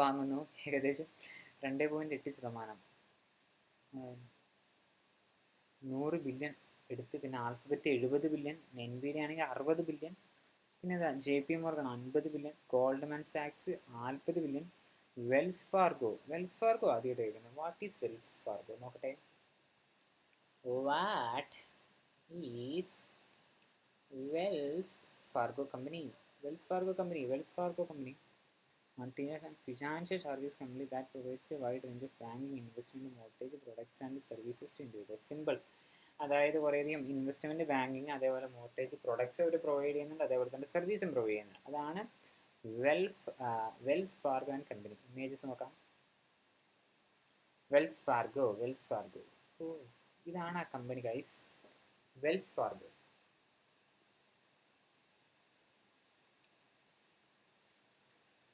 വാങ്ങുന്നു ഏകദേശം 2.8%. 100 ബില്യൺ എടുത്ത്, പിന്നെ ആൽഫബറ്റ് 70 ബില്യൺ, എൻവിഡിയ ആണെങ്കിൽ 60 ബില്യൺ, പിന്നെ JP Morgan 50 ബില്യൺ, ഗോൾഡ്മാൻ സാക്സ് 40 ബില്യൺ, വെൽസ് ഫാർഗോ ആദ്യമായിട്ട് കേൾക്കുന്നത്. വാട്ട് ഈസ് വെൽസ് ഫാർഗോ നോക്കട്ടെ. What is Wells Fargo company? Multinational financial service company that provides a wide range of banking, investment, mortgage products and services to individuals. Simple. അതായത് കുറേയധികം investment, banking, അതേപോലെ mortgage products അവർ provide ചെയ്യുന്നുണ്ട്, അതേപോലെ തന്നെ സർവീസും provide ചെയ്യുന്നുണ്ട്. അതാണ് Wells Fargo and company. Images നോക്കാം. Wells Fargo. ഓ ഇതാണ് ആ കമ്പനി guys, Wells Fargo.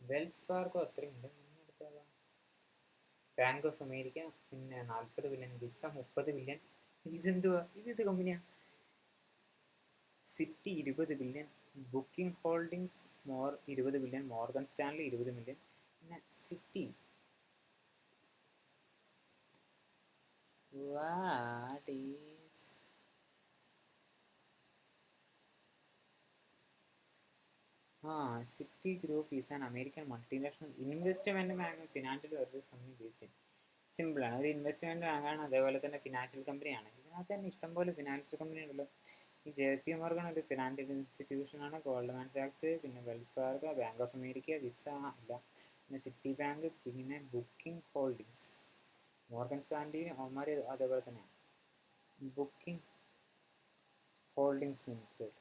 Wells Fargo അത്രയുണ്ട്. ബാങ്ക് ഓഫ് അമേരിക്ക പിന്നെ 40 ബില്യൺ, വിസ 30 ബില്യൺ. ഇതെന്തുവാ? ഇത് കമ്പനിയാണ്. Citi 20 billion, booking holdings 20 billion, Morgan Stanley 20 million, പിന്നെ Citi. What is Citigroup is an American multinational investment bank financial service company based in. സിമ്പിളാണ്, ഒരു investment ബാങ്കാണ്, അതേപോലെ തന്നെ ഫിനാൻഷ്യൽ കമ്പനിയാണ്. ഇതിനകത്ത് തന്നെ ഇഷ്ടംപോലെ ഫിനാൻഷ്യൽ കമ്പനി ഉണ്ടല്ലോ. ഈ JP Morgan ഒരു ഫിനാൻഷ്യൽ ഇൻസ്റ്റിറ്റ്യൂഷനാണ്, ഗോൾഡ്മാൻ സാക്സ്, പിന്നെ Wells Fargo, bank of America, Visa ഇല്ല, പിന്നെ സിറ്റി ബാങ്ക്, പിന്നെ ബുക്കിംഗ് ഹോൾഡിങ്സ്, മോർഗൻ സ്റ്റാൻലി അവന്മാർ അതേപോലെ തന്നെ booking holdings limited.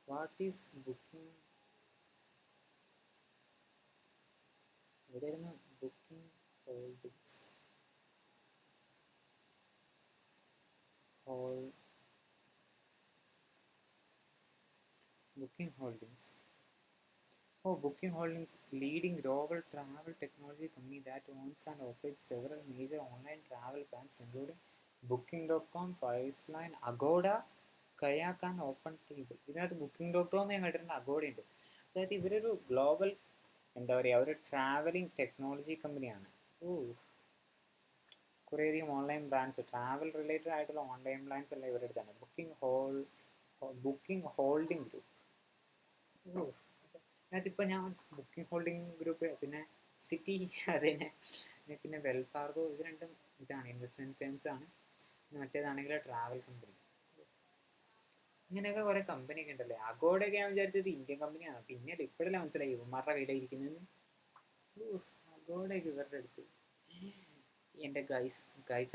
What is booking? എവിടെയായിരുന്നു booking holdings? Booking holdings. Booking Holdings, leading global travel technology company that owns and operates several major online travel brands including Booking.com, Priceline, Agoda, Kayak and OpenTable. ഇതിനകത്ത് Booking.com ഞാൻ കേട്ടിട്ടുണ്ട്, അഗോഡ ഉണ്ട്. അതായത് ഇവരൊരു global എന്താ പറയുക, ഒരു ട്രാവലിംഗ് ടെക്നോളജി കമ്പനിയാണ്. കുറേയധികം ഓൺലൈൻ ബ്രാൻഡ്സ്, ട്രാവൽ റിലേറ്റഡ് ആയിട്ടുള്ള ഓൺലൈൻ ബ്രാൻഡ്സ് എല്ലാം ഇവരുടെ അടുത്താണ്. Booking holding group. അതിപ്പോൾ ഞാൻ ബുക്കിംഗ് ഹോൾഡിംഗ് ഗ്രൂപ്പ്, പിന്നെ സിറ്റി അതിനെ, പിന്നെ വെൽഫാർഗോ, ഇത് രണ്ടും ഇതാണ് ഇൻവെസ്റ്റ്മെൻറ്റ് ഫേംസ് ആണ്. മറ്റേതാണെങ്കിൽ ട്രാവൽ കമ്പനി. ഇങ്ങനെയൊക്കെ കുറേ കമ്പനിയൊക്കെ ഉണ്ടല്ലേ. അഗോഡയൊക്കെ ഞാൻ വിചാരിച്ചത് ഇന്ത്യൻ കമ്പനിയാണ്, പിന്നീട് ഇപ്പോഴല്ലേ മനസ്സിലായി ഇവന്മാരുടെ കയ്യിലിരിക്കുന്നത്. അഗോഡയൊക്കെ ഇവരുടെ അടുത്ത്. എൻ്റെ ഗൈസ്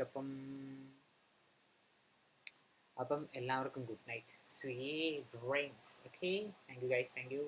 അപ്പം എല്ലാവർക്കും good night, sweet dreams. Okay, thank you guys, thank you.